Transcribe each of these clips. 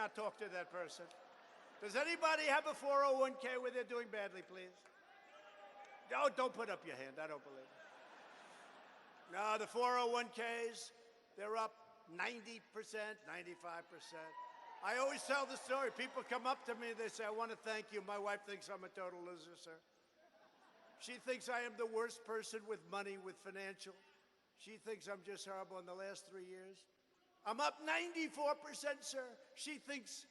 not talk to that person. Does anybody have a 401k where they're doing badly, please? No, don't put up your hand. I don't believe it. No, the 401ks, they're up 90%, 95%. I always tell the story. People come up to me, they say, I want to thank you. My wife thinks I'm a total loser, sir. She thinks I am the worst person with money, with financial. She thinks I'm just horrible in the last 3 years. I'm up 94%, sir. She thinks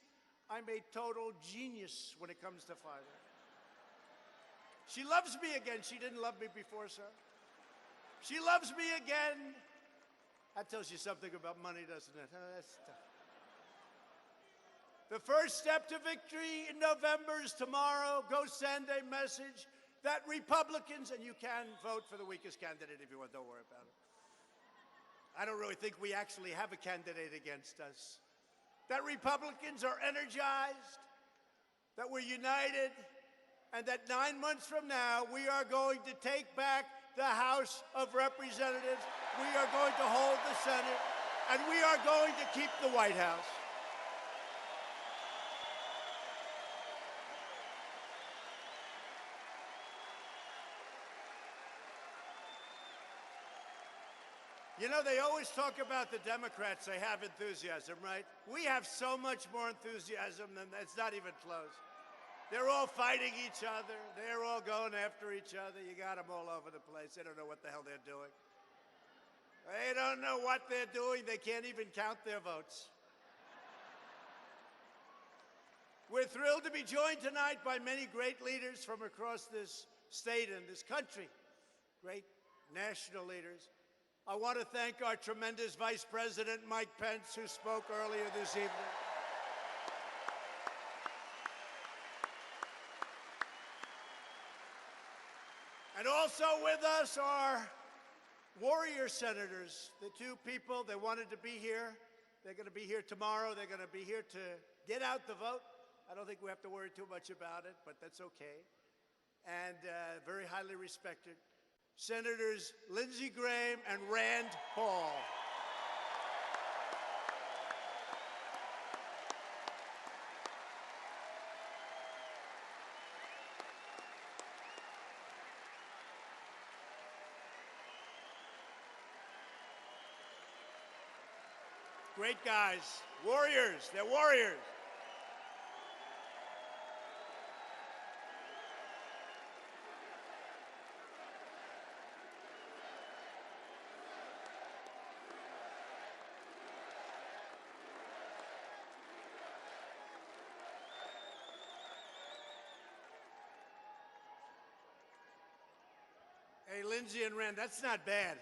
I'm a total genius when it comes to finance. She loves me again. She didn't love me before, sir. She loves me again. That tells you something about money, doesn't it? That's tough. The first step to victory in November is tomorrow. Go send a message that Republicans, and you can vote for the weakest candidate if you want, don't worry about it. I don't really think we actually have a candidate against us. That Republicans are energized, that we're united, and that 9 months from now, we are going to take back the House of Representatives, we are going to hold the Senate, and we are going to keep the White House. You know, they always talk about the Democrats, they have enthusiasm, right? We have so much more enthusiasm than that's not even close. They're all fighting each other. They're all going after each other. You got them all over the place. They don't know what the hell they're doing. They don't know what they're doing. They can't even count their votes. We're thrilled to be joined tonight by many great leaders from across this state and this country, great national leaders. I want to thank our tremendous Vice President, Mike Pence, who spoke earlier this evening. And also with us are warrior senators, the two people that wanted to be here. They're going to be here tomorrow. They're going to be here to get out the vote. I don't think we have to worry too much about it, but that's okay. And very highly respected. Senators Lindsey Graham and Rand Paul. Great guys, warriors, they're warriors. Hey, Lindsey and Rand, that's not bad.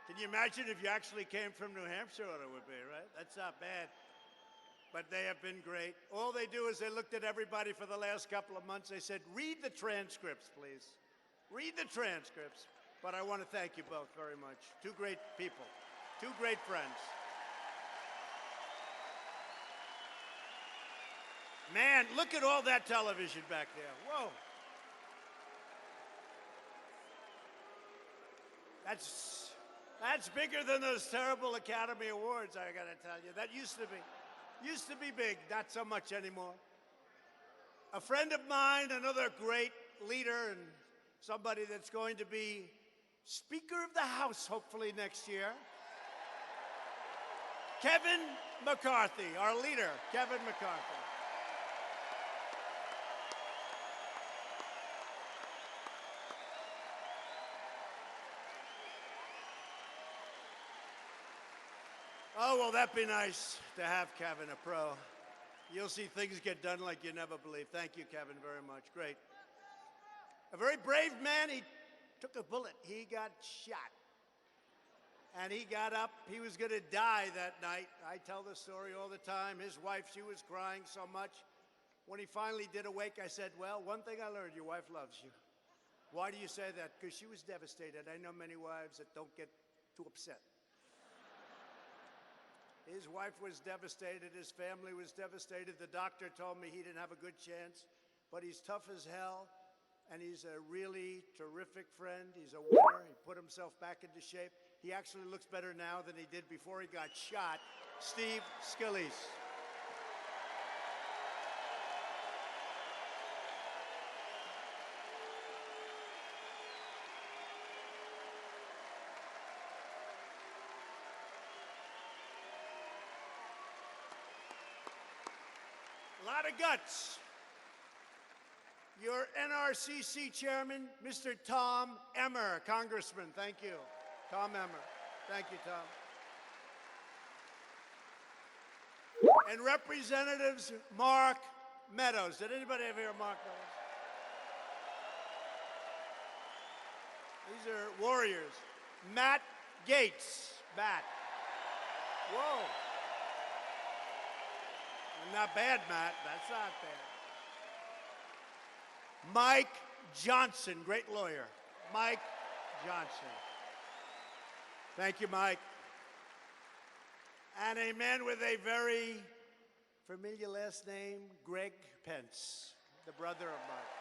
Can you imagine if you actually came from New Hampshire, what it would be, right? That's not bad. But they have been great. All they do is they looked at everybody for the last couple of months. They said, read the transcripts, please. Read the transcripts. But I want to thank you both very much. Two great people, two great friends. Man, look at all that television back there. Whoa. That's bigger than those terrible Academy Awards, I gotta tell you. That used to be big, not so much anymore. A friend of mine, another great leader and somebody that's going to be Speaker of the House, hopefully next year. Kevin McCarthy, our leader, Kevin McCarthy. Oh, well, that'd be nice to have Kevin, a pro. You'll see things get done like you never believe. Thank you, Kevin, very much. Great. A very brave man. He took a bullet. He got shot. And he got up. He was going to die that night. I tell the story all the time. His wife, she was crying so much. When he finally did awake, I said, well, one thing I learned, your wife loves you. Why do you say that? Because she was devastated. I know many wives that don't get too upset. His wife was devastated. His family was devastated. The doctor told me he didn't have a good chance, but he's tough as hell, and he's a really terrific friend. He's a winner. He put himself back into shape. He actually looks better now than he did before he got shot. Steve Scalise. lot of guts. Your NRCC chairman, Mr. Tom Emmer, Congressman. Thank you. Tom Emmer. Thank you, Tom. And Representatives Mark Meadows. Did anybody ever hear of Mark Meadows? These are warriors. Matt Gates. Matt. Whoa. Not bad, Matt. That's not bad. Mike Johnson, great lawyer. Mike Johnson. Thank you, Mike. And a man with a very familiar last name, Greg Pence, the brother of Mike.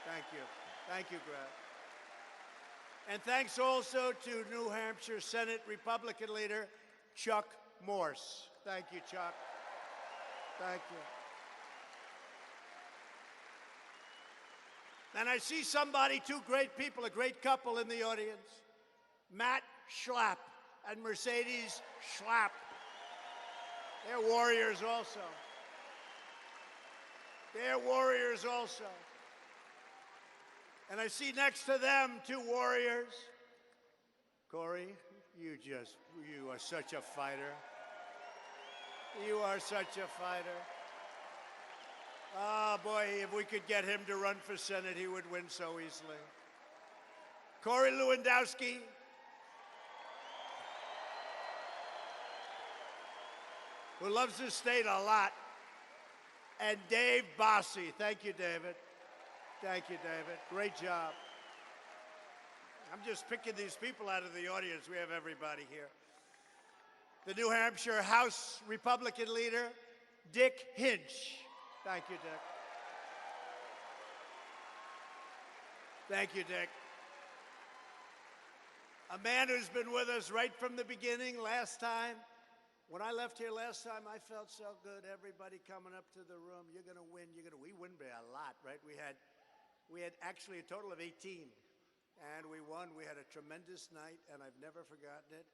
Thank you. Thank you, Greg. And thanks also to New Hampshire Senate Republican leader, Chuck Morse. Thank you, Chuck. Thank you. And I see somebody, two great people, a great couple in the audience, Matt Schlapp and Mercedes Schlapp. They're warriors also. They're warriors also. And I see next to them two warriors. Corey, you are such a fighter. You are such a fighter. Oh, boy, if we could get him to run for Senate, he would win so easily. Corey Lewandowski. Who loves this state a lot. And Dave Bossie. Thank you, David. Thank you, David. Great job. I'm just picking these people out of the audience. We have everybody here. The New Hampshire House Republican leader, Dick Hinch. Thank you, Dick. Thank you, Dick. A man who's been with us right from the beginning. Last time, when I left here last time, I felt so good. Everybody coming up to the room. You're going to win. We win by a lot, right? We had actually a total of 18, and we won. We had a tremendous night, and I've never forgotten it.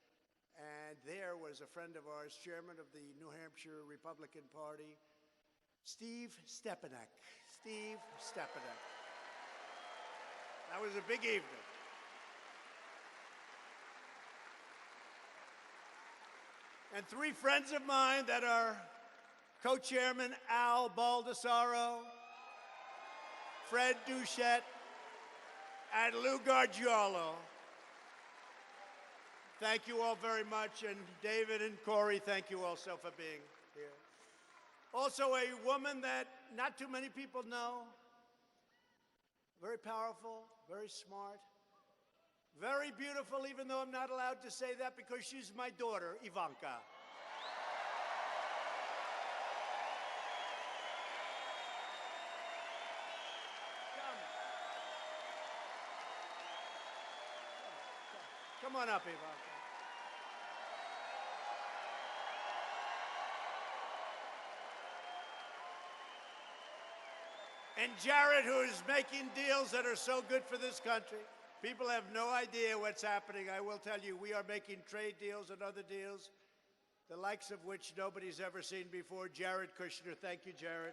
And there was a friend of ours, chairman of the New Hampshire Republican Party, Steve Stepanek. Steve Stepanek. That was a big evening. And three friends of mine that are co-chairman Al Baldessaro, Fred Duchette, and Lou Gargiulo. Thank you all very much. And David and Corey, thank you also for being here. Also a woman that not too many people know. Very powerful, very smart, very beautiful, even though I'm not allowed to say that because she's my daughter, Ivanka. Come on up, Ivanka. And Jared, who is making deals that are so good for this country. People have no idea what's happening. I will tell you, we are making trade deals and other deals, the likes of which nobody's ever seen before. Jared Kushner, thank you, Jared.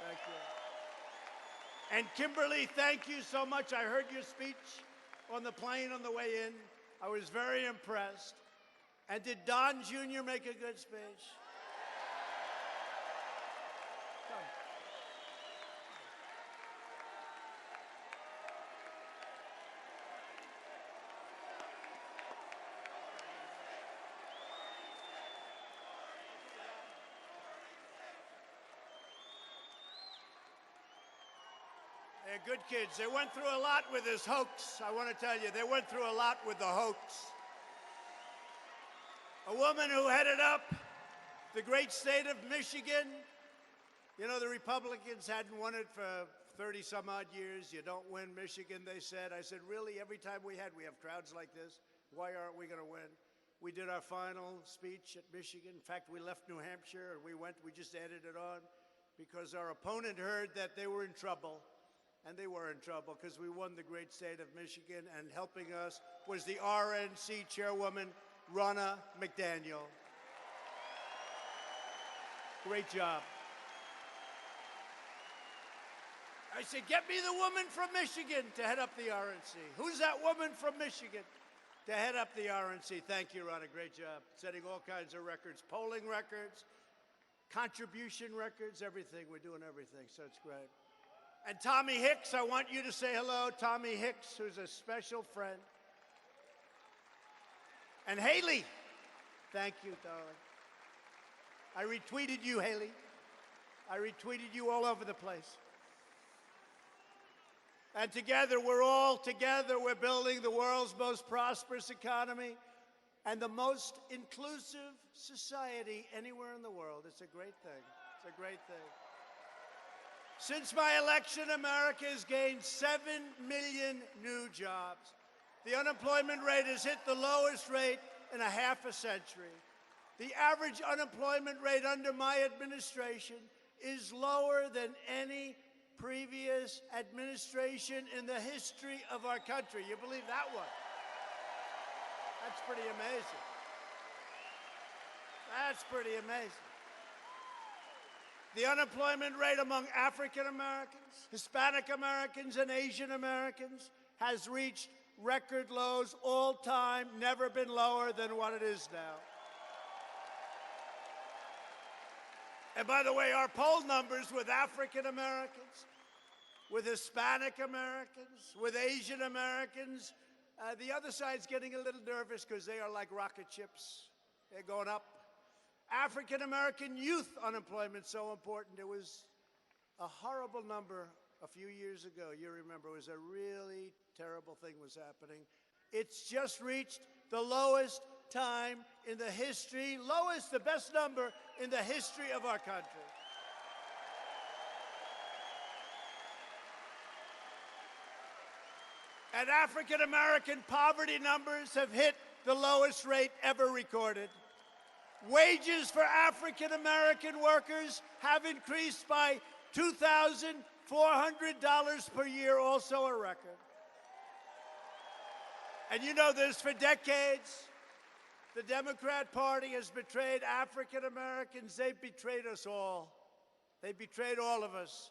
Thank you. And Kimberly, thank you so much. I heard your speech on the plane on the way in. I was very impressed. And did Don Jr. make a good speech? Come. They're good kids. They went through a lot with this hoax. I want to tell you, they went through a lot with the hoax. A woman who headed up the great state of Michigan. You know, the Republicans hadn't won it for 30 some odd years. You don't win Michigan, they said. I said, really? Every time we have crowds like this. Why aren't we going to win? We did our final speech at Michigan. In fact, we left New Hampshire and we just added it on because our opponent heard that they were in trouble. And they were in trouble because we won the great state of Michigan, and helping us was the RNC chairwoman, Ronna McDaniel. Great job. I said, get me the woman from Michigan to head up the RNC. Who's that woman from Michigan to head up the RNC? Thank you, Ronna. Great job. Setting all kinds of records, polling records, contribution records, everything. We're doing everything, so it's great. And Tommy Hicks, I want you to say hello. Tommy Hicks, who's a special friend. And Haley, thank you, darling. I retweeted you, Haley. I retweeted you all over the place. And together, we're all together. We're building the world's most prosperous economy and the most inclusive society anywhere in the world. It's a great thing. It's a great thing. Since my election, America has gained 7 million new jobs. The unemployment rate has hit the lowest rate in a half a century. The average unemployment rate under my administration is lower than any previous administration in the history of our country. You believe that one? That's pretty amazing. That's pretty amazing. The unemployment rate among African Americans, Hispanic Americans, and Asian Americans has reached record lows all time, never been lower than what it is now. And by the way, our poll numbers with African Americans, with Hispanic Americans, with Asian Americans, the other side's getting a little nervous because they are like rocket ships. They're going up. African American youth unemployment is so important. There was a horrible number a few years ago. You remember, it was a really terrible thing was happening. It's just reached the lowest time in the history, the best number in the history of our country. And African American poverty numbers have hit the lowest rate ever recorded. Wages for African American workers have increased by $2,400 per year, also a record. And you know this, for decades, the Democrat Party has betrayed African Americans. They've betrayed us all. They betrayed all of us.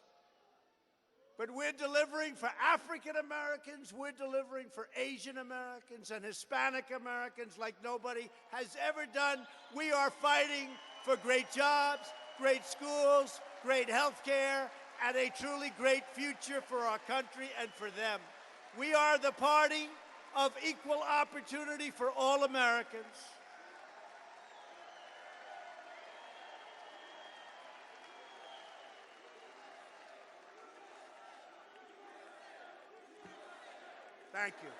But we're delivering for African Americans, we're delivering for Asian Americans and Hispanic Americans like nobody has ever done. We are fighting for great jobs, great schools, great health care, and a truly great future for our country and for them. We are the party of equal opportunity for all Americans. Thank you.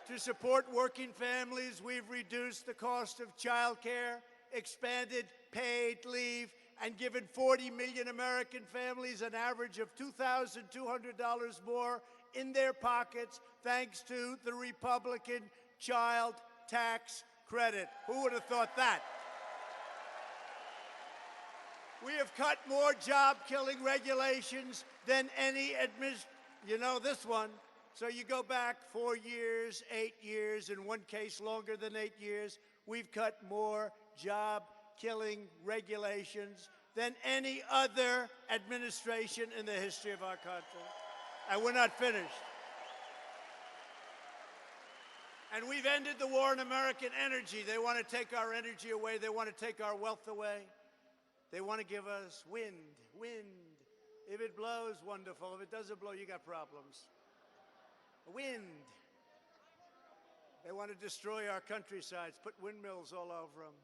To support working families, we've reduced the cost of child care, expanded paid leave, and given 40 million American families an average of $2,200 more in their pockets thanks to the Republican child tax credit. Who would have thought that? We have cut more job-killing regulations than any you know this one. So you go back 4 years, 8 years, in one case longer than 8 years, we've cut more job-killing regulations than any other administration in the history of our country. And we're not finished. And we've ended the war on American energy. They want to take our energy away. They want to take our wealth away. They want to give us wind. If it blows, wonderful. If it doesn't blow, you got problems. Wind. They want to destroy our countrysides, put windmills all over them.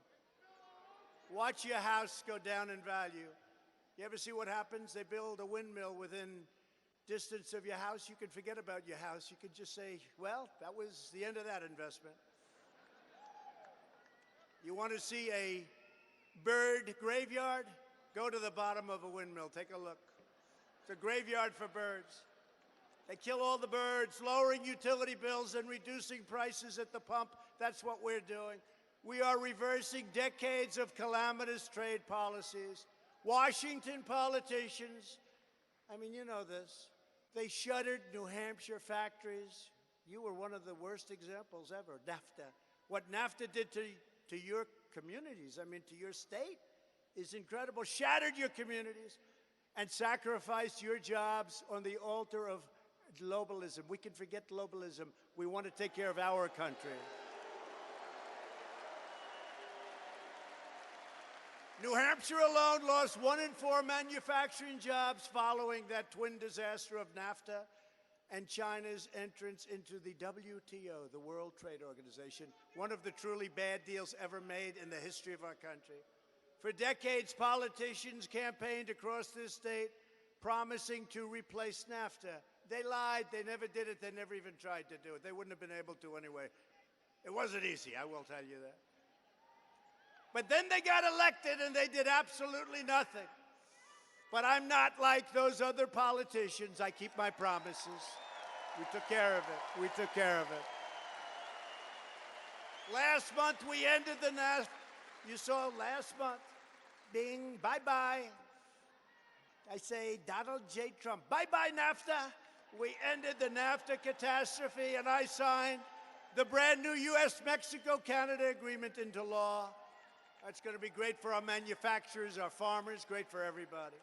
Watch your house go down in value. You ever see what happens? They build a windmill within distance of your house. You can forget about your house. You can just say, well, that was the end of that investment. You want to see a bird graveyard? Go to the bottom of a windmill. Take a look. It's a graveyard for birds. They kill all the birds, lowering utility bills and reducing prices at the pump. That's what we're doing. We are reversing decades of calamitous trade policies. Washington politicians, I mean, you know this. They shuttered New Hampshire factories. you were one of the worst examples ever, NAFTA. What NAFTA did to your communities, I mean, to your state, is incredible. Shattered your communities and sacrificed your jobs on the altar of globalism. We can forget globalism. We want to take care of our country. New Hampshire alone lost 1 in 4 manufacturing jobs following that twin disaster of NAFTA and China's entrance into the WTO, the World Trade Organization, one of the truly bad deals ever made in the history of our country. For decades, politicians campaigned across this state promising to replace NAFTA. They lied. They never did it. They never even tried to do it. They wouldn't have been able to anyway. It wasn't easy, I will tell you that. But then they got elected and they did absolutely nothing. But I'm not like those other politicians. I keep my promises. We took care of it. We took care of it. Last month we ended the NAFTA. You saw last month. Bing, bye-bye. I say Donald J. Trump. Bye-bye, NAFTA. We ended the NAFTA catastrophe, and I signed the brand new U.S.-Mexico-Canada agreement into law. That's going to be great for our manufacturers, our farmers, great for everybody.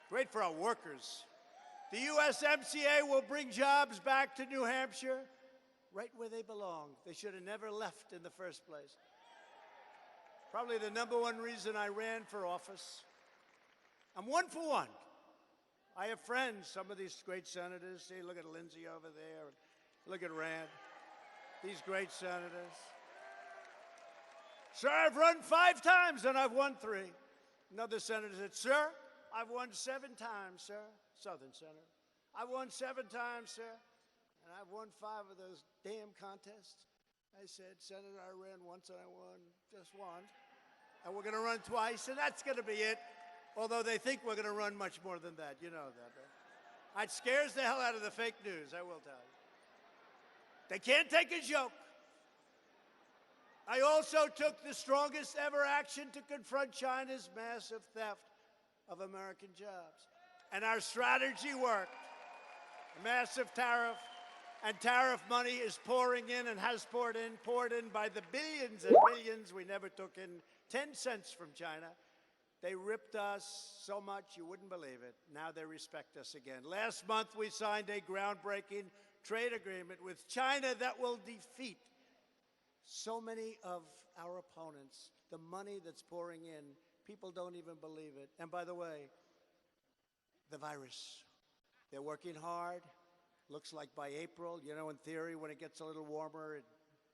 Great for our workers. The USMCA will bring jobs back to New Hampshire right where they belong. They should have never left in the first place. Probably the #1 reason I ran for office. I'm 1 for 1. I have friends, some of these great senators. See, look at Lindsey over there. Look at Rand. These great senators. Sir, I've run 5 times and I've won 3. Another senator said, sir, I've won 7 times, sir. Southern senator. I've won 7 times, sir. And I've won 5 of those damn contests. I said, Senator, I ran once and I won just 1. And we're going to run twice, and that's going to be it. Although they think we're going to run much more than that. You know that, right? It scares the hell out of the fake news, I will tell you. They can't take a joke. I also took the strongest ever action to confront China's massive theft of American jobs. And our strategy worked. A massive tariff. And tariff money is pouring in and has poured in by the billions and billions. We never took in 10 cents from China. They ripped us so much you wouldn't believe it. Now they respect us again. Last month we signed a groundbreaking trade agreement with China that will defeat so many of our opponents. The money that's pouring in, people don't even believe it. And by the way, the virus, they're working hard. Looks like by April, you know, in theory, when it gets a little warmer, it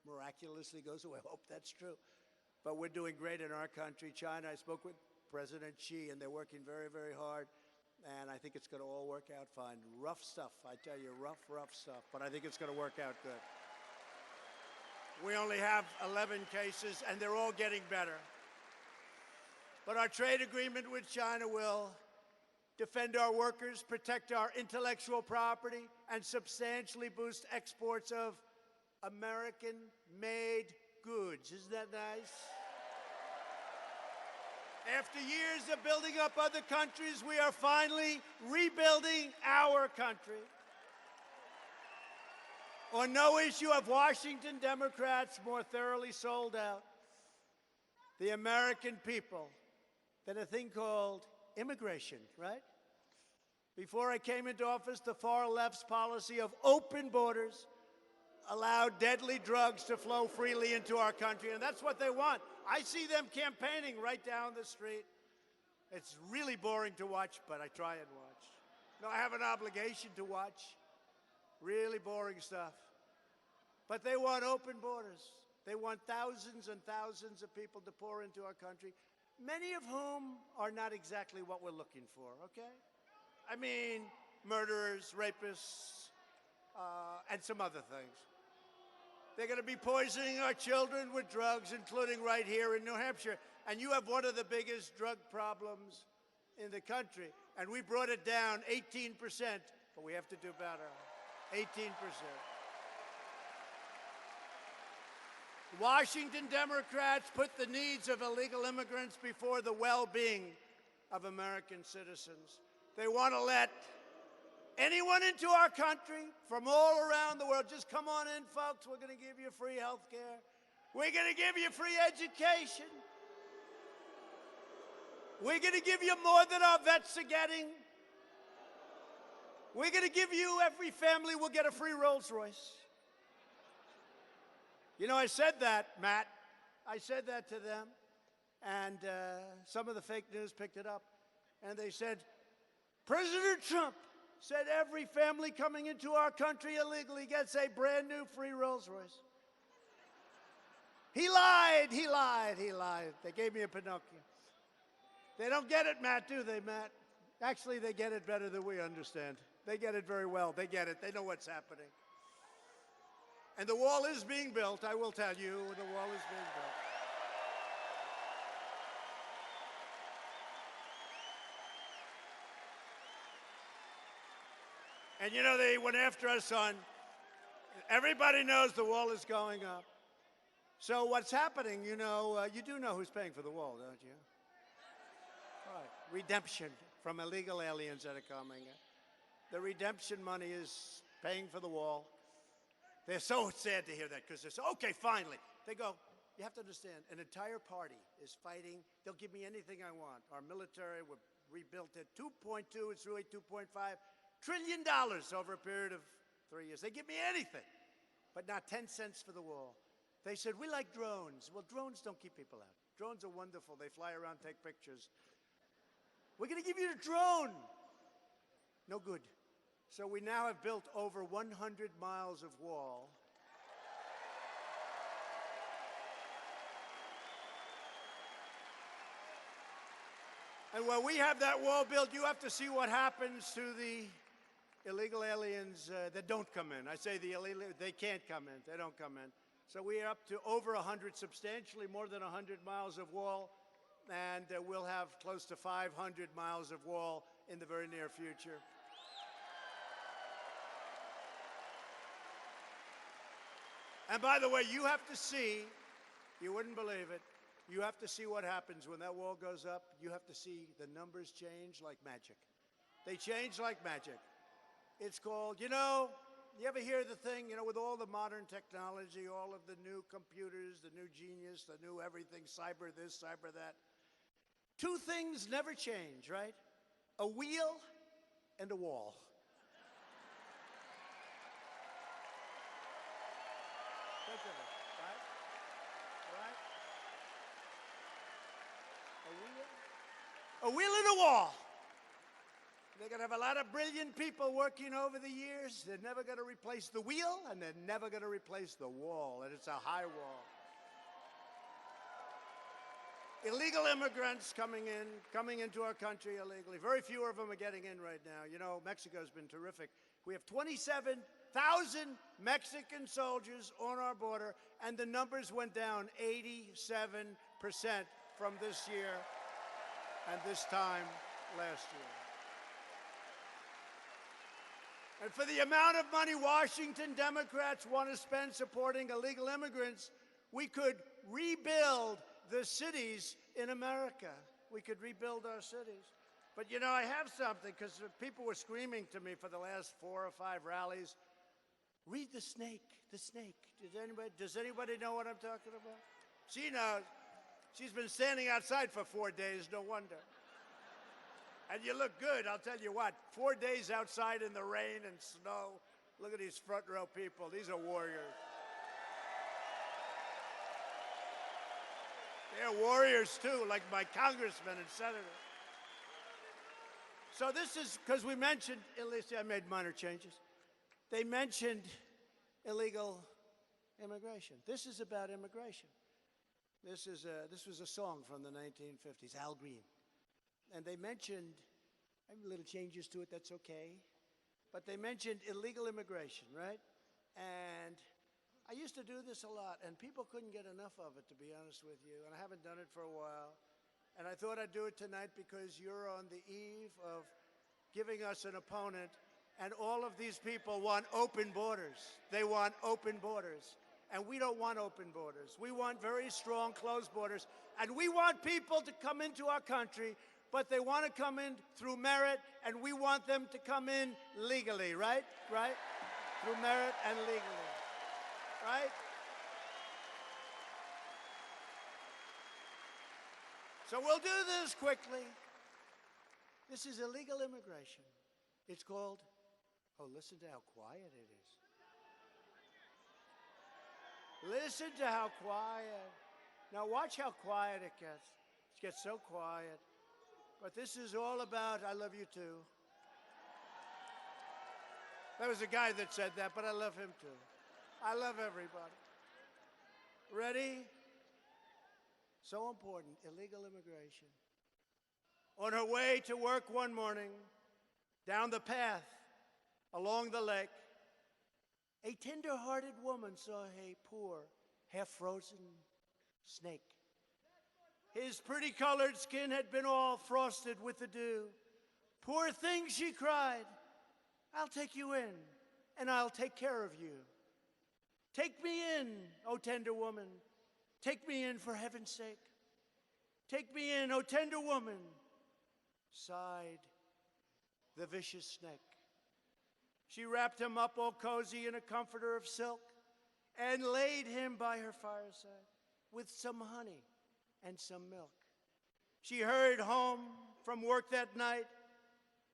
miraculously goes away. I hope that's true. But we're doing great in our country. China, I spoke with President Xi, and they're working very, very hard. And I think it's going to all work out fine. Rough stuff, I tell you, rough stuff. But I think it's going to work out good. We only have 11 cases, and they're all getting better. But our trade agreement with China will defend our workers, protect our intellectual property, and substantially boost exports of American-made goods. Isn't that nice? After years of building up other countries, we are finally rebuilding our country. On no issue have Washington Democrats more thoroughly sold out the American people than a thing called immigration, right? Before I came into office, the far left's policy of open borders allowed deadly drugs to flow freely into our country, and that's what they want. I see them campaigning right down the street. It's really boring to watch, but I try and watch. No, I have an obligation to watch. Really boring stuff. But they want open borders. They want thousands and thousands of people to pour into our country, many of whom are not exactly what we're looking for, okay? I mean, murderers, rapists, and some other things. They're going to be poisoning our children with drugs, including right here in New Hampshire. And you have one of the biggest drug problems in the country. And we brought it down 18%, but we have to do better. 18%. Washington Democrats put the needs of illegal immigrants before the well-being of American citizens. They want to let Anyone into our country from all around the world, just come on in, folks. We're going to give you free health care. We're going to give you free education. We're going to give you more than our vets are getting. We're going to give you, every family will get a free Rolls Royce. You know, I said that, Matt. I said that to them. And some of the fake news picked it up. And they said, President Trump said every family coming into our country illegally gets a brand new free Rolls Royce. He lied, he lied, he lied. They gave me a Pinocchio. They don't get it, Matt, do they, Matt? Actually, they get it better than we understand. They get it very well. They get it. They know what's happening. And the wall is being built, I will tell you. The wall is being built. And you know, they went after us on, everybody knows the wall is going up. So what's happening, you know, you do know who's paying for the wall, don't you? Right. Redemption from illegal aliens that are coming. The redemption money is paying for the wall. They're so sad to hear that because they're so, okay, finally. They go, you have to understand, an entire party is fighting. They'll give me anything I want. Our military, we've rebuilt it. 2.2, it's really 2.5 trillion dollars over a period of 3 years. They give me anything, but not 10 cents for the wall. They said, we like drones. Well, drones don't keep people out. Drones are wonderful. They fly around, take pictures. We're going to give you a drone. No good. So we now have built over 100 miles of wall. And when we have that wall built, you have to see what happens to the illegal aliens that don't come in. I say the illegal, they can't come in. They don't come in. So we are up to over 100, substantially more than 100 miles of wall, and we'll have close to 500 miles of wall in the very near future. And by the way, you have to see, you wouldn't believe it, you have to see what happens when that wall goes up. You have to see the numbers change like magic. They change like magic. It's called, you know, you ever hear the thing, you know, with all the modern technology, all of the new computers, the new genius, the new everything, cyber this, cyber that. Two things never change, right? A wheel and a wall. Think of it, right? Right? A wheel and a wall. They're going to have a lot of brilliant people working over the years. They're never going to replace the wheel, and they're never going to replace the wall, and it's a high wall. Illegal immigrants coming into our country illegally. Very few of them are getting in right now. You know, Mexico's been terrific. We have 27,000 Mexican soldiers on our border, and the numbers went down 87% from this year and this time last year. And for the amount of money Washington Democrats want to spend supporting illegal immigrants, we could rebuild the cities in America. We could rebuild our cities. But, you know, I have something, because people were screaming to me for the last 4 or 5 rallies. Read The Snake, The Snake. Does anybody know what I'm talking about? She knows. She's been standing outside for 4 days, no wonder. And you look good, I'll tell you what. 4 days outside in the rain and snow. Look at these front row people. These are warriors. They're warriors, too, like my congressmen and senators. So this is, because we mentioned, at least I made minor changes. They mentioned illegal immigration. This is about immigration. This was a song from the 1950s, Al Green. And they mentioned, I have little changes to it, that's okay. But they mentioned illegal immigration, right? And I used to do this a lot, and people couldn't get enough of it, to be honest with you. And I haven't done it for a while. And I thought I'd do it tonight because you're on the eve of giving us an opponent. And all of these people want open borders. They want open borders. And we don't want open borders. We want very strong closed borders. And we want people to come into our country but they want to come in through merit, and we want them to come in legally, right? Right? Through merit and legally, right? So we'll do this quickly. This is illegal immigration. It's called, oh, listen to how quiet it is. Listen to how quiet. Now watch how quiet it gets. It gets so quiet. But this is all about I love you too. There was a guy that said that, but I love him too. I love everybody. Ready? So important, illegal immigration. On her way to work one morning, down the path, along the lake, a tender-hearted woman saw a poor, half-frozen snake. His pretty-colored skin had been all frosted with the dew. Poor thing, she cried, I'll take you in, and I'll take care of you. Take me in, O tender woman. Take me in for heaven's sake. Take me in, O tender woman, sighed the vicious snake. She wrapped him up all cozy in a comforter of silk and laid him by her fireside with some honey and some milk. She hurried home from work that night,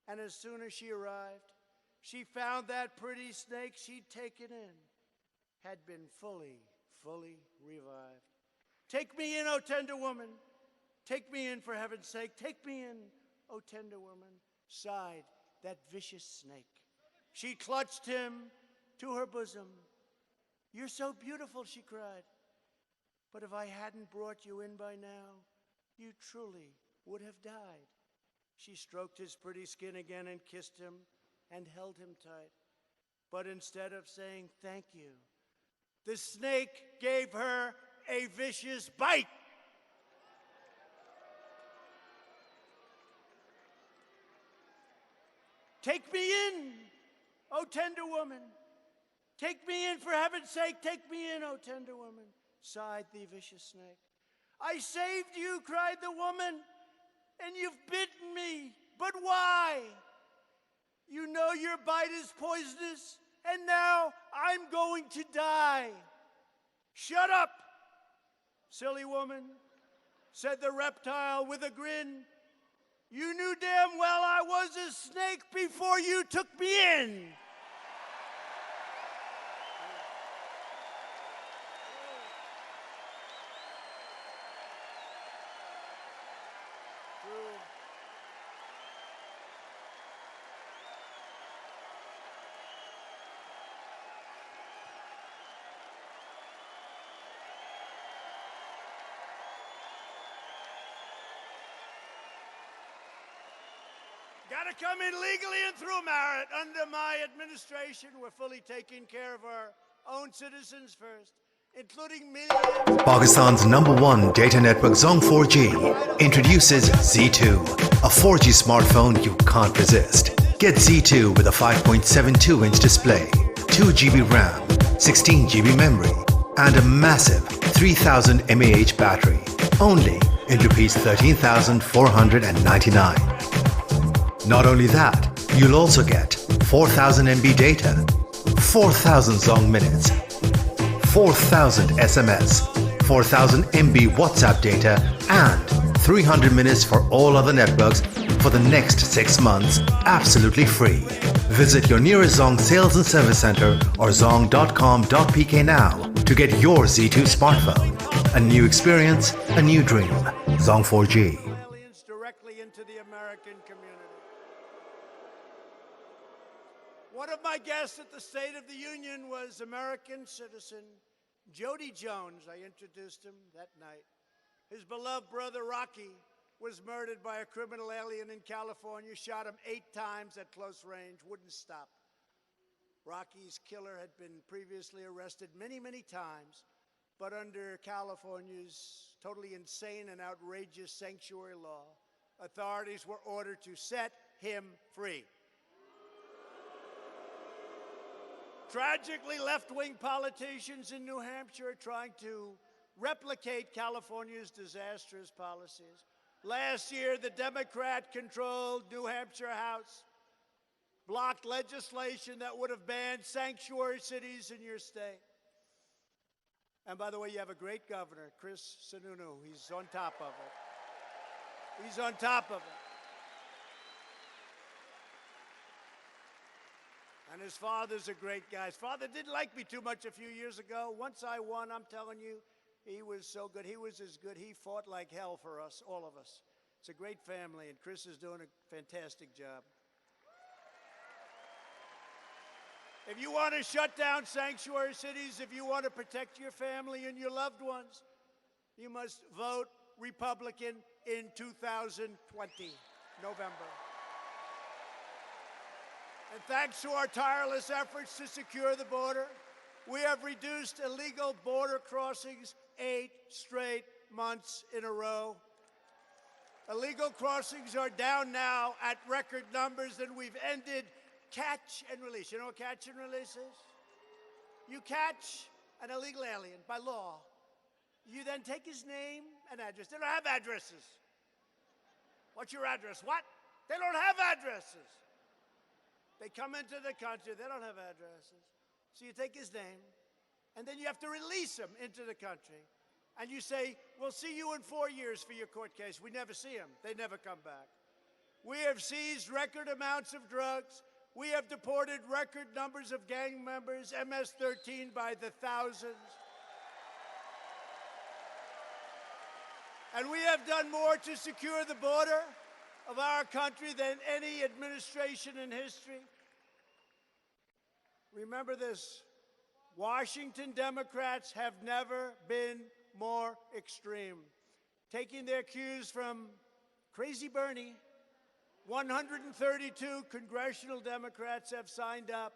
and as soon as she arrived, she found that pretty snake she'd taken in had been fully revived. Take me in, O tender woman. Take me in for heaven's sake. Take me in, O tender woman, sighed that vicious snake. She clutched him to her bosom. You're so beautiful, she cried. But if I hadn't brought you in by now, you truly would have died. She stroked his pretty skin again and kissed him and held him tight. But instead of saying thank you, the snake gave her a vicious bite. Take me in, O tender woman. Take me in for heaven's sake. Take me in, O tender woman, sighed the vicious snake. I saved you, cried the woman, and you've bitten me. But why? You know your bite is poisonous, and now I'm going to die. Shut up, silly woman, said the reptile with a grin. You knew damn well I was a snake before you took me in. Got to come in legally and through merit. Under my administration, we're fully taking care of our own citizens first, including millions. Pakistan's #1 data network Zong 4G introduces Z2, a 4G smartphone you can't resist. Get Z2 with a 5.72-inch display, 2 GB RAM, 16 GB memory, and a massive 3000 mAh battery, only in Rs 13,499. Not only that, you'll also get 4000 MB data, 4000 Zong minutes, 4000 SMS, 4000 MB WhatsApp data, and 300 minutes for all other networks for the next 6 months, absolutely free. Visit your nearest Zong sales and service center or zong.com.pk now to get your Z2 smartphone. A new experience, a new dream. Zong 4G. Aliens directly into the American community. One of my guests at the State of the Union was American citizen Jody Jones. I introduced him that night. His beloved brother Rocky was murdered by a criminal alien in California, shot him 8 times at close range, wouldn't stop. Rocky's killer had been previously arrested many times, but under California's totally insane and outrageous sanctuary law, authorities were ordered to set him free. Tragically, left-wing politicians in New Hampshire are trying to replicate California's disastrous policies. Last year, the Democrat-controlled New Hampshire House blocked legislation that would have banned sanctuary cities in your state. And by the way, you have a great governor, Chris Sununu. He's on top of it. He's on top of it. And his father's a great guy. His father didn't like me too much a few years ago. Once I won, I'm telling you, he was so good. He was as good. He fought like hell for us, all of us. It's a great family, and Chris is doing a fantastic job. If you want to shut down sanctuary cities, if you want to protect your family and your loved ones, you must vote Republican in 2020, November. And thanks to our tireless efforts to secure the border, we have reduced illegal border crossings 8 straight months in a row. Illegal crossings are down now at record numbers, and we've ended catch and release. You know what catch and release is? You catch an illegal alien by law. You then take his name and address. They don't have addresses. What's your address? What? They don't have addresses. They come into the country, they don't have addresses. So you take his name, and then you have to release him into the country. And you say, we'll see you in 4 years for your court case. We never see him. They never come back. We have seized record amounts of drugs. We have deported record numbers of gang members, MS-13 by the thousands. And we have done more to secure the border of our country than any administration in history. Remember this, Washington Democrats have never been more extreme. Taking their cues from Crazy Bernie, 132 congressional Democrats have signed up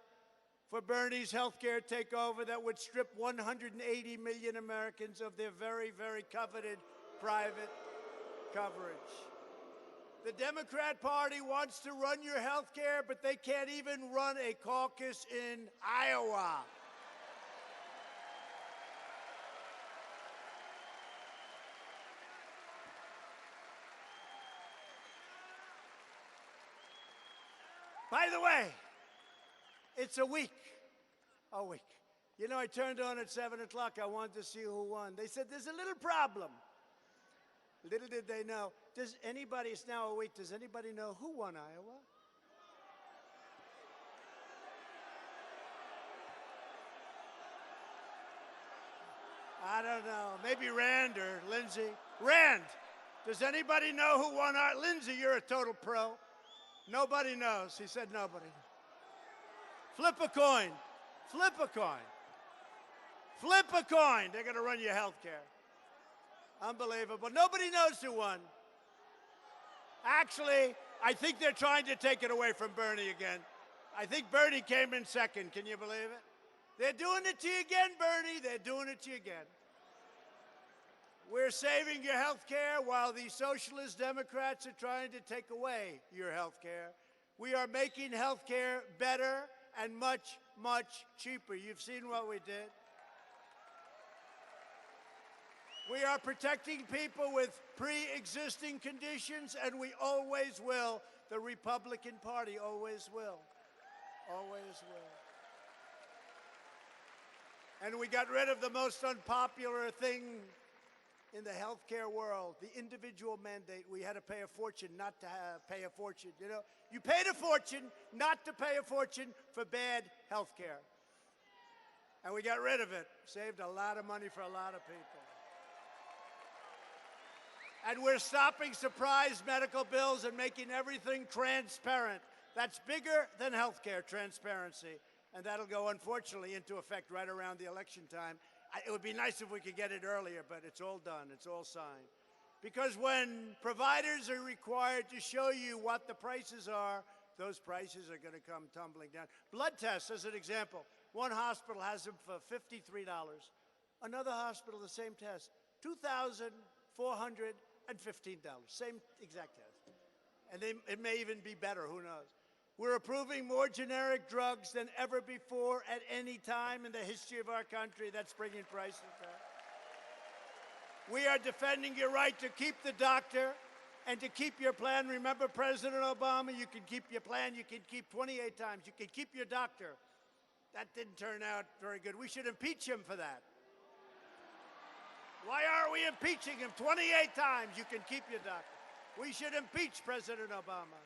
for Bernie's health care takeover that would strip 180 million Americans of their very, very coveted private coverage. The Democrat Party wants to run your health care, but they can't even run a caucus in Iowa. By the way, it's a week. You know, I turned on at 7 o'clock. I wanted to see who won. They said, there's a little problem. Little did they know. Does anybody, it's now a week, does anybody know who won Iowa? I don't know. Maybe Rand or Lindsay. Rand, does anybody know who won Iowa? Lindsay, you're a total pro. Nobody knows. He said nobody. Flip a coin. Flip a coin. Flip a coin. They're going to run your health care. Unbelievable. Nobody knows who won. Actually, I think they're trying to take it away from Bernie again. I think Bernie came in second. Can you believe it? They're doing it to you again, Bernie. They're doing it to you again. We're saving your health care while the socialist Democrats are trying to take away your health care. We are making health care better and much, much cheaper. You've seen what we did. We are protecting people with pre-existing conditions, and we always will. The Republican Party always will. Always will. And we got rid of the most unpopular thing in the healthcare world, the individual mandate. We had to pay a fortune not to pay a fortune. You know, you paid a fortune not to pay a fortune for bad healthcare. And we got rid of it. Saved a lot of money for a lot of people. And we're stopping surprise medical bills and making everything transparent. That's bigger than healthcare, transparency. And that'll go, unfortunately, into effect right around the election time. It would be nice if we could get it earlier, but it's all done. It's all signed. Because when providers are required to show you what the prices are, those prices are going to come tumbling down. Blood tests, as an example. One hospital has them for $53. Another hospital, the same test, $2,415. Same exact test. And it may even be better, who knows. We're approving more generic drugs than ever before at any time in the history of our country. That's bringing prices down. We are defending your right to keep the doctor And to keep your plan, remember President Obama, you can keep your plan, you can keep 28 times, you can keep your doctor. That didn't turn out very good. We should impeach him for that. Why aren't we impeaching him 28 times? You can keep your doctor. We should impeach President Obama.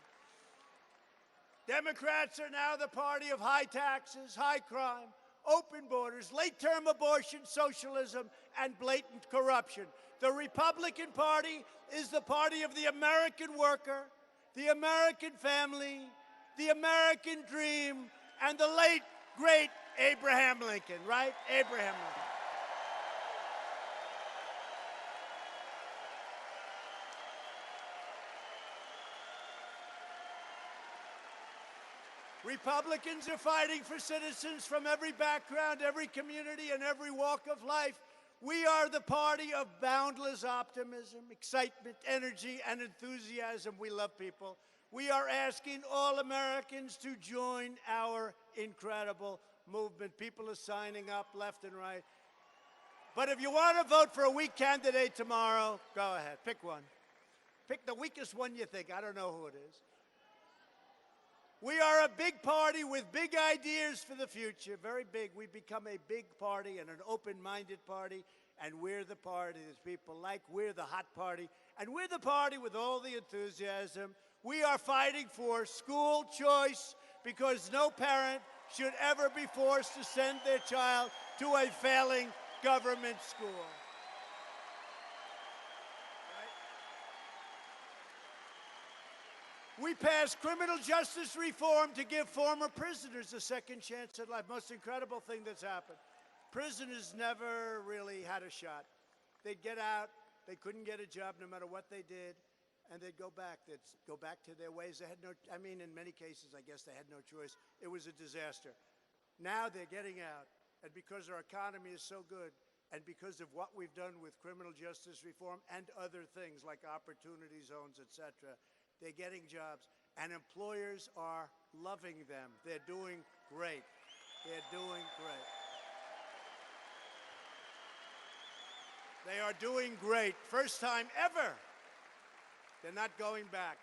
Democrats are now the party of high taxes, high crime, open borders, late-term abortion, socialism, and blatant corruption. The Republican Party is the party of the American worker, the American family, the American dream, and the late, great Abraham Lincoln, right? Abraham Lincoln. Republicans are fighting for citizens from every background, every community, and every walk of life. We are the party of boundless optimism, excitement, energy, and enthusiasm. We love people. We are asking all Americans to join our incredible movement. People are signing up left and right. But if you want to vote for a weak candidate tomorrow, go ahead. Pick one. Pick the weakest one you think. I don't know who it is. We are a big party with big ideas for the future, very big. We've become a big party and an open-minded party, and we're the party that people like. We're the hot party, and we're the party with all the enthusiasm. We are fighting for school choice because no parent should ever be forced to send their child to a failing government school. We passed criminal justice reform to give former prisoners a second chance at life. Most incredible thing that's happened. Prisoners never really had a shot. They'd get out, they couldn't get a job no matter what they did, and they'd go back. They'd go back to their ways. They had no, I mean, in many cases, I guess they had no choice. It was a disaster. Now they're getting out, and because our economy is so good, and because of what we've done with criminal justice reform and other things like opportunity zones, et cetera, they're getting jobs, and employers are loving them. They're doing great. They're doing great. They are doing great. First time ever. They're not going back.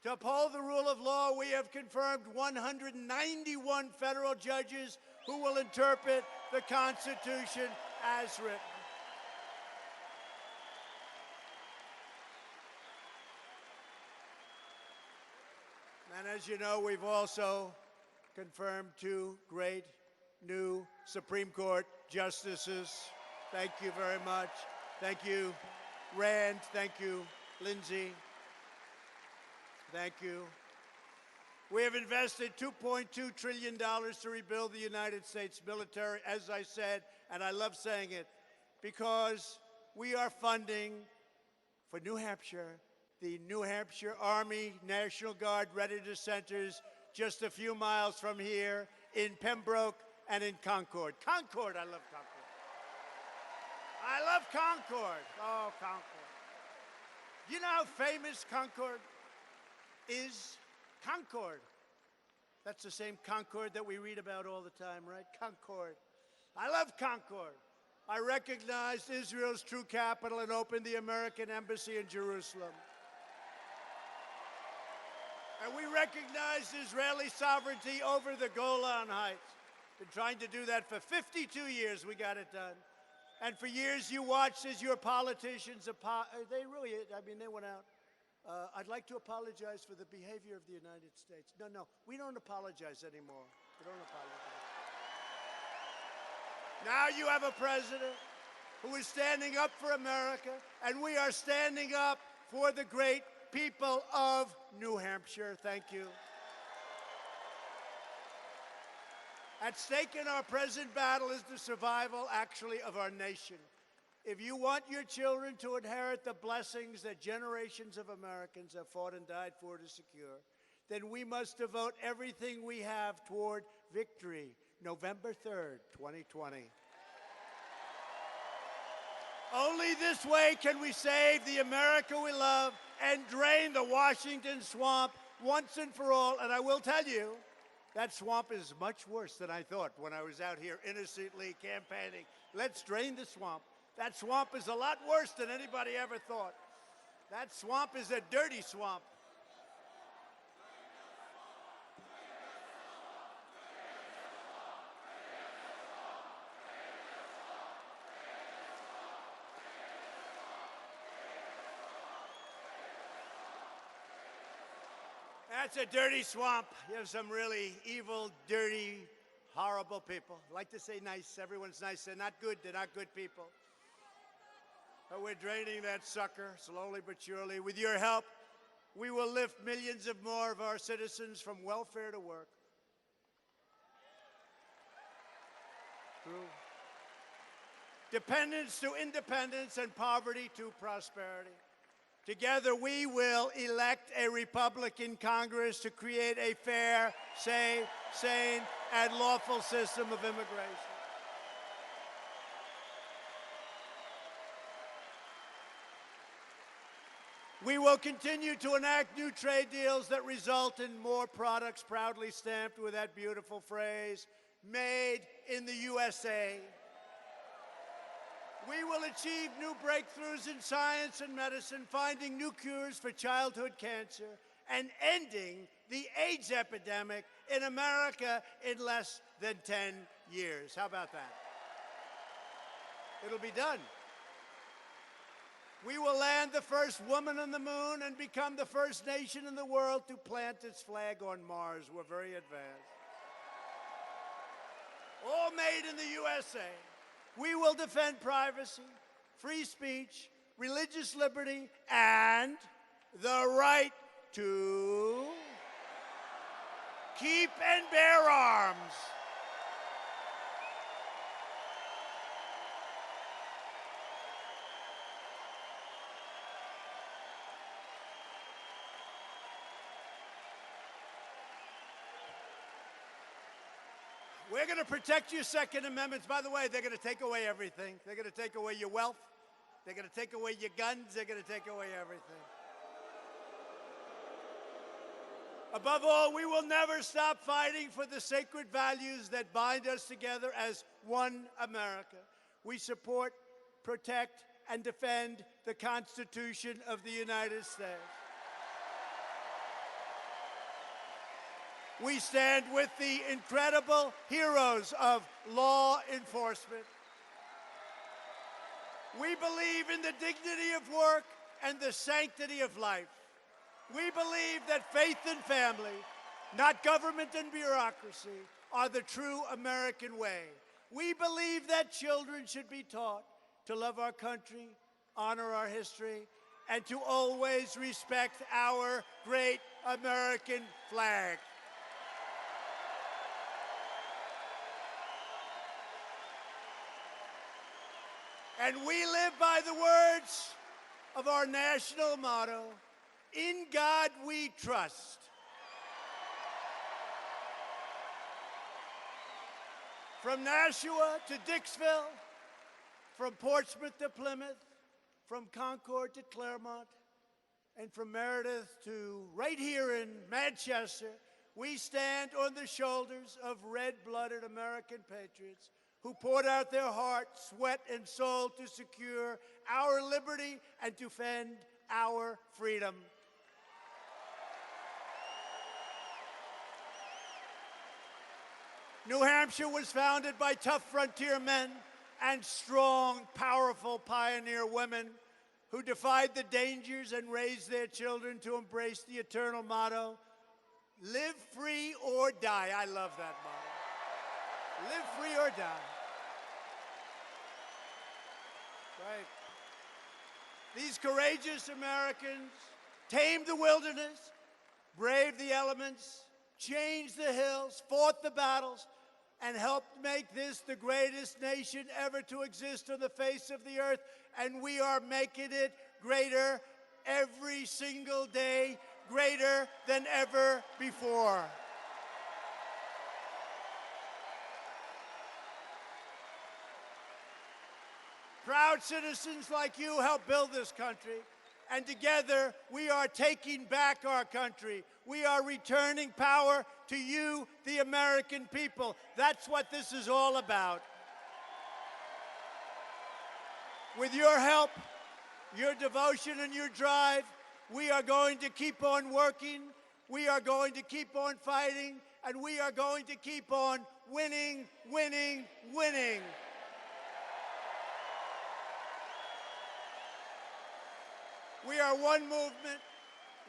To uphold the rule of law, we have confirmed 191 federal judges who will interpret the Constitution as written. And as you know, we've also confirmed 2 great new Supreme Court justices. Thank you very much. Thank you, Rand. Thank you, Lindsay. Thank you. We have invested $2.2 trillion to rebuild the United States military, as I said, and I love saying it, because we are funding for New Hampshire, the New Hampshire Army National Guard Readiness Centers just a few miles from here in Pembroke and in Concord. Concord, I love Concord. I love Concord. Oh, Concord. You know how famous Concord is? Concord. That's the same Concord that we read about all the time, right? Concord. I love Concord. I recognized Israel's true capital and opened the American embassy in Jerusalem. And we recognized Israeli sovereignty over the Golan Heights. Been trying to do that for 52 years. We got it done. And for years you watched as your politicians, they went out. I'd like to apologize for the behavior of the United States. No, we don't apologize anymore. We don't apologize. Now you have a president who is standing up for America, and we are standing up for the great people of New Hampshire. Thank you. At stake in our present battle is the survival, actually, of our nation. If you want your children to inherit the blessings that generations of Americans have fought and died for to secure, then we must devote everything we have toward victory. November 3rd, 2020. Only this way can we save the America we love and drain the Washington swamp once and for all. And I will tell you, that swamp is much worse than I thought when I was out here innocently campaigning. Let's drain the swamp. That swamp is a lot worse than anybody ever thought. That swamp is a dirty swamp. That's a dirty swamp. You have some really evil, dirty, horrible people. I like to say nice. Everyone's nice. They're not good. They're not good people. But we're draining that sucker slowly but surely. With your help, we will lift millions of more of our citizens from welfare to work. Through dependence to independence and poverty to prosperity. Together, we will elect a Republican Congress to create a fair, safe, sane, and lawful system of immigration. We will continue to enact new trade deals that result in more products proudly stamped with that beautiful phrase, made in the USA. We will achieve new breakthroughs in science and medicine, finding new cures for childhood cancer, and ending the AIDS epidemic in America in less than 10 years. How about that? It'll be done. We will land the first woman on the moon and become the first nation in the world to plant its flag on Mars. We're very advanced. All made in the USA. We will defend privacy, free speech, religious liberty, and the right to keep and bear arms. We're going to protect your Second Amendments. By the way, they're going to take away everything. They're going to take away your wealth. They're going to take away your guns. They're going to take away everything. Above all, we will never stop fighting for the sacred values that bind us together as one America. We support, protect, and defend the Constitution of the United States. We stand with the incredible heroes of law enforcement. We believe in the dignity of work and the sanctity of life. We believe that faith and family, not government and bureaucracy, are the true American way. We believe that children should be taught to love our country, honor our history, and to always respect our great American flag. And we live by the words of our national motto, "In God we trust." From Nashua to Dixville, from Portsmouth to Plymouth, from Concord to Claremont, and from Meredith to right here in Manchester, we stand on the shoulders of red-blooded American patriots who poured out their heart, sweat, and soul to secure our liberty and to defend our freedom. New Hampshire was founded by tough frontier men and strong, powerful pioneer women who defied the dangers and raised their children to embrace the eternal motto, "Live free or die." I love that motto. Live free or die. Right. These courageous Americans tamed the wilderness, braved the elements, changed the hills, fought the battles, and helped make this the greatest nation ever to exist on the face of the earth. And we are making it greater every single day, greater than ever before. Proud citizens like you help build this country, and together we are taking back our country. We are returning power to you, the American people. That's what this is all about. With your help, your devotion and your drive. We are going to keep on working. We are going to keep on fighting. And we are going to keep on winning, winning, winning. We are one movement,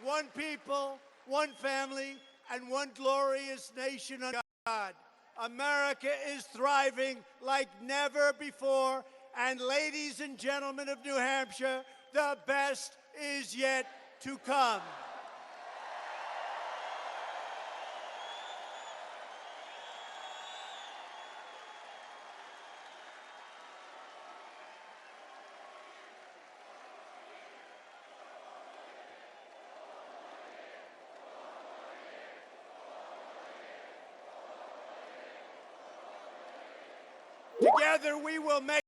one people, one family, and one glorious nation under God. America is thriving like never before. And ladies and gentlemen of New Hampshire, the best is yet to come. Together we will make